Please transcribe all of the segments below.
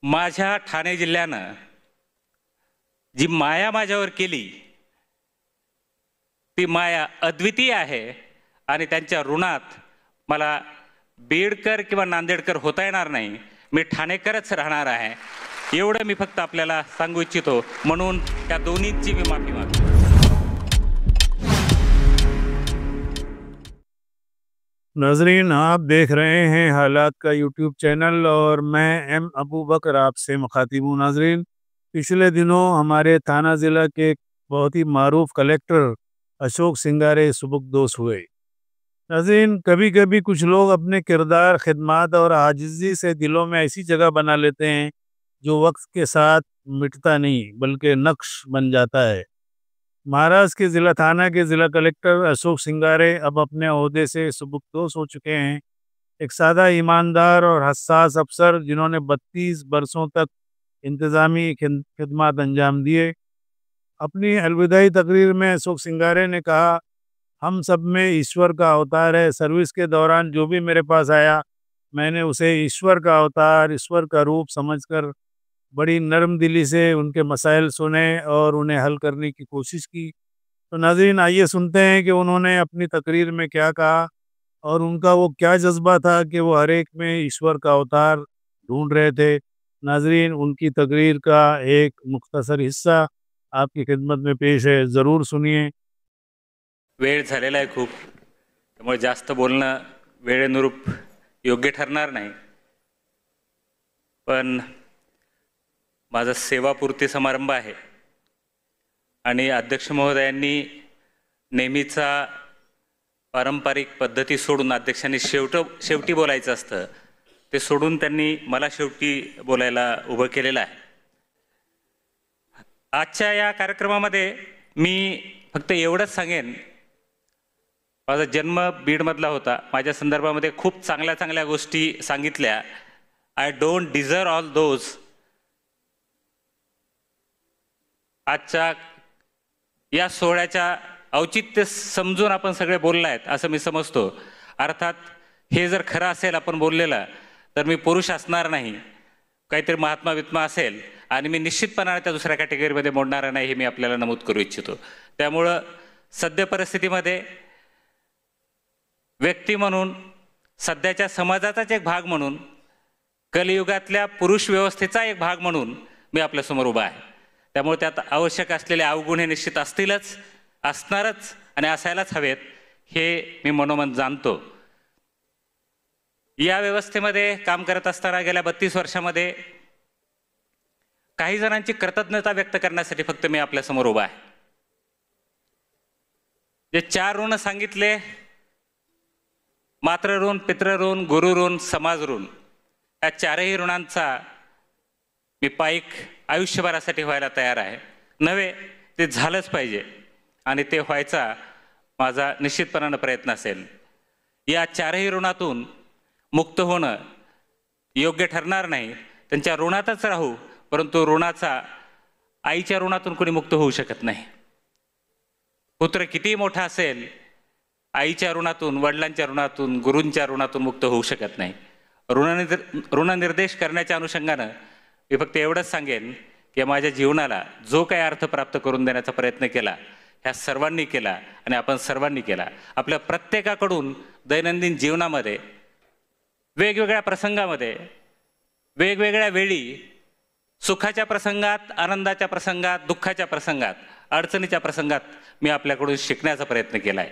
माझ्या ठाणे जिल्ह्यानं जी माया माझ्यावर केली ती माया अद्वितीय आहे आणि त्यांच्या ऋणात मला बीडकर किंवा नांदेडकर होता येणार नाही. मी ठाणेकरच राहणार आहे. एवढं मी फक्त आपल्याला सांगू इच्छितो. म्हणून त्या दोन्हींची मी माफी मागतो. नाजरीन, आप देख रहे हैं हालात का यूट्यूब चैनल और मैं एम अबू बकर आपसे मुखातिब हूँ। नाजरीन, पिछले दिनों हमारे थाना ज़िला के बहुत ही मारूफ कलेक्टर अशोक सिंगारे सुबुकदोश हुए। नाजरीन, कभी कभी कुछ लोग अपने किरदार, खिदमत और आजिज़ी से दिलों में ऐसी जगह बना लेते हैं जो वक्त के साथ मिटता नहीं बल्कि नक्श बन जाता है। महाराष्ट्र के ज़िला थाना के ज़िला कलेक्टर अशोक सिंगारे अब अपने ओहदे से सुबुकदोश हो चुके हैं। एक सादा, ईमानदार और हसास अफसर जिन्होंने 32 बरसों तक इंतज़ामी खिदमत अंजाम दिए। अपनी अलविदाई तकरीर में अशोक सिंगारे ने कहा, हम सब में ईश्वर का अवतार है। सर्विस के दौरान जो भी मेरे पास आया मैंने उसे ईश्वर का अवतार, ईश्वर का रूप समझकर बड़ी नरम दिली से उनके मसाइल सुने और उन्हें हल करने की कोशिश की। तो नाज़रीन, आइए सुनते हैं कि उन्होंने अपनी तकरीर में क्या कहा और उनका वो क्या जज्बा था कि वो हर एक में ईश्वर का अवतार ढूंढ रहे थे। नाज़रीन, उनकी तकरीर का एक मुख्तसर हिस्सा आपकी खिदमत में पेश है, ज़रूर सुनिए। वेळ झालेला आहे खूप, त्यामुळे जास्त बोलणं वेळेनुरूप योग्य ठरणार नाही. पण माझा सेवापूर्ती समारंभ आहे आणि अध्यक्ष महोदयांनी नेहमीचा पारंपरिक पद्धती सोडून अध्यक्षांनी शेवटी बोलायचं असतं ते सोडून त्यांनी मला शेवटी बोलायला उभं केलेलं आहे. आजच्या या कार्यक्रमामध्ये मी फक्त एवढंच सांगेन, माझा जन्म बीडमधला होता. माझ्या संदर्भामध्ये खूप चांगल्या चांगल्या गोष्टी सांगितल्या. I don't deserve all those. आजच्या या सोहळ्याच्या औचित्य समजून आपण सगळे बोलला आहेत असं मी समजतो. अर्थात हे जर खरं असेल आपण बोललेलं तर मी पुरुष असणार नाही, काहीतरी महात्मा वित्मा असेल आणि मी निश्चितपणाने त्या दुसऱ्या कॅटेगरीमध्ये मोडणार नाही हे मी आपल्याला नमूद करू इच्छितो. त्यामुळं सद्य परिस्थितीमध्ये व्यक्ती म्हणून, सध्याच्या समाजाचाच एक भाग म्हणून, कलियुगातल्या पुरुष व्यवस्थेचा एक भाग म्हणून मी आपल्यासमोर उभा आहे. त्यामुळे त्यात आवश्यक असलेले अवगुण हे निश्चित असतीलच, असणारच आणि असायलाच हवेत हे मी मनोमन जाणतो. या व्यवस्थेमध्ये काम करत असताना गेल्या 32 वर्षामध्ये काही जणांची कृतज्ञता व्यक्त करण्यासाठी फक्त मी आपल्यासमोर उभा आहे. जे 4 ऋण सांगितले, मातृऋण, पितृऋण, गुरुऋण, समाजऋण, या 4ही ऋणांचा मी पाईक आयुष्यभरासाठी व्हायला तयार आहे. नव्हे, ते झालंच पाहिजे आणि ते व्हायचा माझा निश्चितपणानं प्रयत्न असेल. या 4ही ऋणातून मुक्त होणं योग्य ठरणार नाही. त्यांच्या ऋणातच राहू, परंतु ऋणाचा, आईच्या ऋणातून कोणी मुक्त होऊ शकत नाही. पुत्र कितीही मोठा असेल, आईच्या ऋणातून, वडिलांच्या ऋणातून, गुरूंच्या ऋणातून मुक्त होऊ शकत नाही. ऋणनिर्देश करण्याच्या अनुषंगानं मी फक्त एवढंच सांगेन की माझ्या जीवनाला जो काही अर्थ प्राप्त करून देण्याचा प्रयत्न केला ह्या सर्वांनी केला आणि आपण सर्वांनी केला. आपल्या प्रत्येकाकडून दैनंदिन जीवनामध्ये वेगवेगळ्या प्रसंगामध्ये, वेगवेगळ्या वेळी, सुखाच्या प्रसंगात, आनंदाच्या प्रसंगात, दुःखाच्या प्रसंगात, अडचणीच्या प्रसंगात मी आपल्याकडून शिकण्याचा प्रयत्न केला आहे.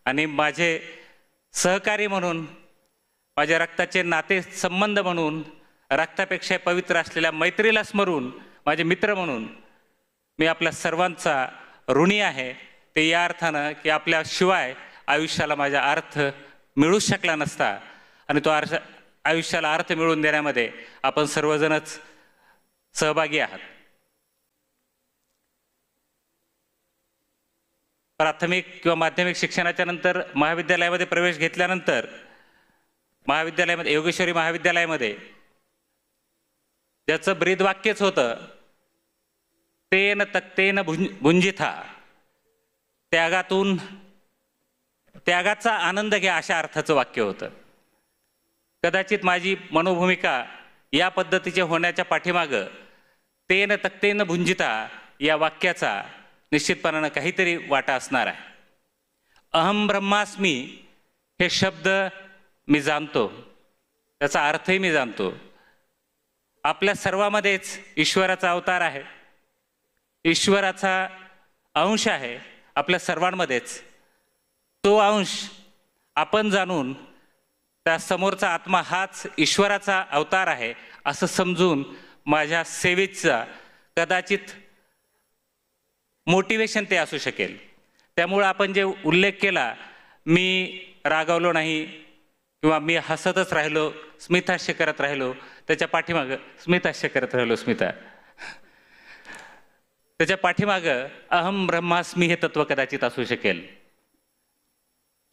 आणि माझे सहकारी म्हणून, माझ्या रक्ताचे नाते संबंध म्हणून, रक्तापेक्षा पवित्र असलेल्या मैत्रीला स्मरून, माझे मित्र म्हणून मी आपल्या सर्वांचा ऋणी आहे. ते या अर्थानं की आपल्याशिवाय आयुष्याला माझा अर्थ मिळूच शकला नसता आणि तो आयुष्याला अर्थ मिळवून देण्यामध्ये आपण सर्वजणच सहभागी आहात. प्राथमिक किंवा माध्यमिक शिक्षणाच्या नंतर महाविद्यालयामध्ये प्रवेश घेतल्यानंतर महाविद्यालयामध्ये, योगेश्वरी महाविद्यालयामध्ये ज्याचं ब्रीदवाक्यच होतं, तेन तक्तेन भुंजिथा, त्यागाचा आनंद घ्या, अशा अर्थाचं वाक्य होतं. कदाचित माझी मनोभूमिका या पद्धतीचे होण्याच्या पाठीमागं तेन तक्तेन भुंजिता या वाक्याचा निश्चितपणानं काहीतरी वाटा असणार आहे. अहम ब्रह्मास्मी हे शब्द मी जाणतो, त्याचा अर्थही मी जाणतो. आपल्या सर्वांमध्येच ईश्वराचा अवतार आहे, ईश्वराचा अंश आहे आपल्या सर्वांमध्येच. तो अंश आपण जाणून त्या समोरचा आत्मा हाच ईश्वराचा अवतार आहे असं समजून माझ्या सेवेचा कदाचित मोटिवेशन ते असू शकेल. त्यामुळं आपण जे उल्लेख केला, मी रागावलो नाही किंवा मी हसतच राहिलो, स्मितहास्य करत राहिलो, त्याच्या पाठीमागं स्मितहास्य करत राहिलो स्मिता त्याच्या पाठीमागं अहम ब्रह्मास्मी हे तत्व कदाचित असू शकेल.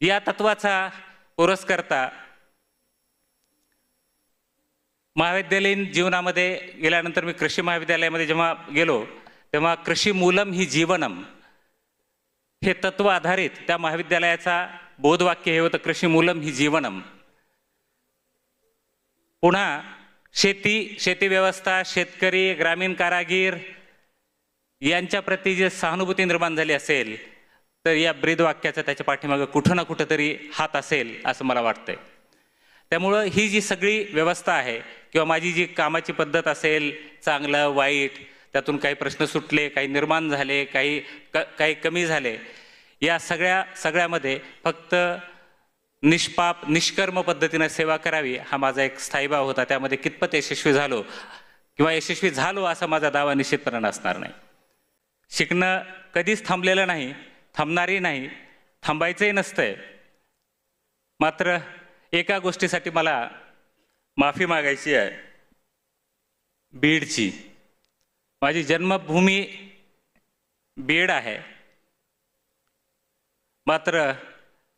या तत्वाचा पुरस्कर्ता महाविद्यालयीन जीवनामध्ये गेल्यानंतर मी कृषी महाविद्यालयामध्ये जेव्हा गेलो तेव्हा कृषी मूलम ही जीवनम हे तत्व आधारित त्या महाविद्यालयाचा बोधवाक्य हे होतं, कृषी मूलम ही जीवनम. पुन्हा शेती व्यवस्था, शेतकरी, ग्रामीण कारागीर यांच्या प्रती जे सहानुभूती निर्माण झाली असेल तर या ब्रीदवाक्याचा त्याच्या पाठीमागं कुठं ना कुठं तरी हात असेल असं मला वाटतंय. त्यामुळं ही जी सगळी व्यवस्था आहे किंवा माझी जी कामाची पद्धत असेल, चांगलं वाईट, त्यातून काही प्रश्न सुटले, काही निर्माण झाले, काही कमी झाले, या सगळ्यामध्ये फक्त निष्पाप निष्कर्म पद्धतीनं सेवा करावी हा माझा एक स्थायीभाव होता. त्यामध्ये कितपत यशस्वी झालो किंवा यशस्वी झालो असा माझा दावा निश्चितपणे असणार नाही. शिकणं कधीच थांबलेलं नाही, थांबणारही नाही, थांबायचंही नसतंय. मात्र एका गोष्टीसाठी मला माफी मागायची आहे, बीडची. माझी जन्मभूमी बीड आहे, मात्र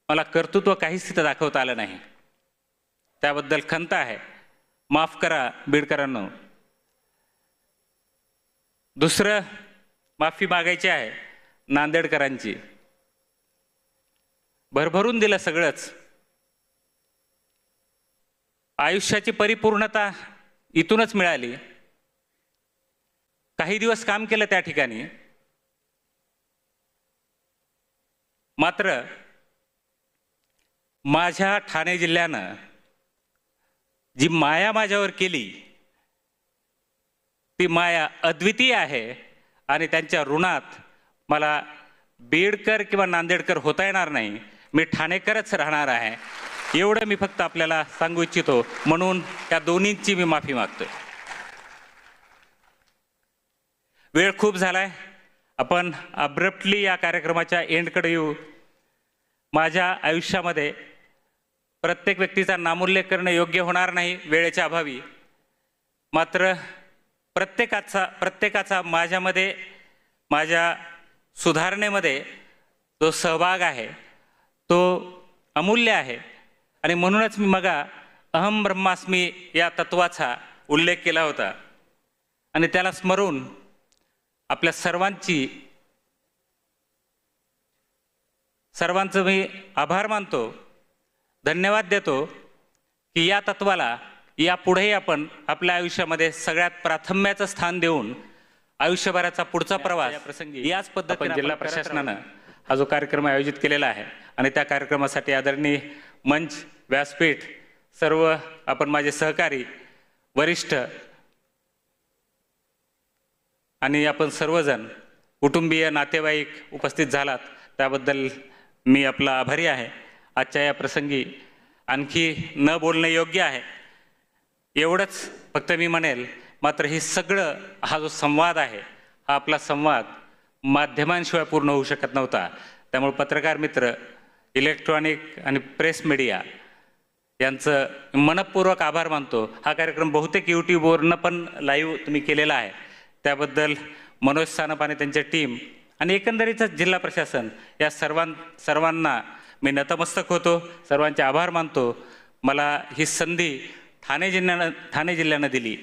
मला कर्तृत्व काहीच तिथं दाखवता आलं नाही. त्याबद्दल खंत आहे, माफ करा बीडकरांनो. दुसरं माफी मागायची आहे नांदेडकरांची. भरभरून दिलं सगळंच, आयुष्याची परिपूर्णता इथूनच मिळाली. काही दिवस काम केलं त्या ठिकाणी, मात्र माझ्या ठाणे जिल्ह्यानं जी माया माझ्यावर केली ती माया अद्वितीय आहे आणि त्यांच्या ऋणात मला बीडकर किंवा नांदेडकर होता येणार नाही. मी ठाणेकरच राहणार आहे, एवढं मी फक्त आपल्याला सांगू इच्छितो. म्हणून त्या दोन्हींची मी माफी मागतोय. वेळ खूप झालाय, आपण अब्रप्टली या कार्यक्रमाच्या एंडकडे येऊ. माझ्या आयुष्यामध्ये प्रत्येक व्यक्तीचा नामोल्लेख करणं योग्य होणार नाही वेळेच्या अभावी. मात्र प्रत्येकाचा माझ्यामध्ये, माझ्या सुधारणेमध्ये जो सहभाग आहे तो अमूल्य आहे. आणि म्हणूनच मी मगा अहम ब्रह्मास्मी या तत्वाचा उल्लेख केला होता. आणि त्याला स्मरून आपल्या सर्वांचं मी आभार मानतो, धन्यवाद देतो की या तत्वाला यापुढेही आपण आपल्या आयुष्यामध्ये सगळ्यात प्राथम्याचं स्थान देऊन आयुष्यभराचा पुढचा प्रवास प्रसंगी याच पद्धतीने जिल्हा प्रशासनानं हा जो कार्यक्रम आयोजित केलेला आहे आणि त्या कार्यक्रमासाठी आदरणीय मंच, व्यासपीठ, सर्व आपण माझे सहकारी, वरिष्ठ आणि आपण सर्वजण कुटुंबीय, नातेवाईक उपस्थित झालात त्याबद्दल मी आपला आभारी आहे. आजच्या या प्रसंगी आणखी न बोलणे योग्य आहे एवढंच फक्त मी म्हणेल. मात्र हे सगळं हा जो संवाद आहे हा आपला संवाद माध्यमांशिवाय पूर्ण होऊ शकत नव्हता. त्यामुळे पत्रकार मित्र, इलेक्ट्रॉनिक आणि प्रेस मीडिया यांचं मनपूर्वक आभार मानतो. हा कार्यक्रम बहुतेक यूट्यूबवरनं पण लाईव्ह तुम्ही केलेला आहे, त्याबद्दल मनोज सानप आणि त्यांच्या टीम आणि एकंदरीतच जिल्हा प्रशासन या सर्वांना मी नतमस्तक होतो, सर्वांचे आभार मानतो. मला ही संधी ठाणे जिल्ह्यानं दिली,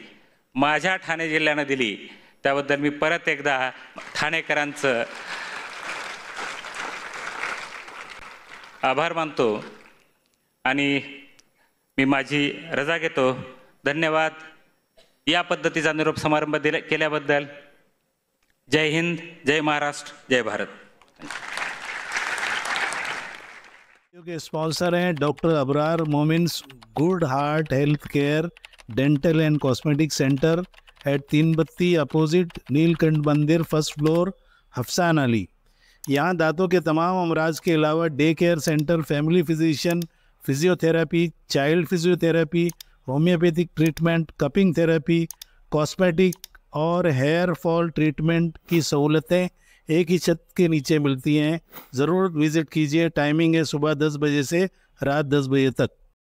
माझ्या ठाणे जिल्ह्यानं दिली, त्याबद्दल मी परत एकदा ठाणेकरांचं आभार मानतो आणि मी माझी रजा घेतो. धन्यवाद. या पद्धतीचा निरोप समारंभ केल्याबद्दल जय हिंद, जय महाराष्ट्र, जय भारत. के स्पॉन्सर हैं doctor Abrar Momins Good Heart Health Care Dental and Cosmetic Centre at 3 बत्ती अपोजिट नीलकंठ मंदिर, फर्स्ट फ्लोर, हफसान अली. यहाँ दांतों के तमाम अमराज के अलावा day care centre, family physician, physiotherapy, child physiotherapy, homeopathic treatment, cupping therapy, cosmetic और हेयर फॉल ट्रीटमेंट की सहूलतें एक ही छत के नीचे मिलती हैं. ज़रूर विज़िट कीजिए. टाइमिंग है सुबह 10 बजे से रात 10 बजे तक.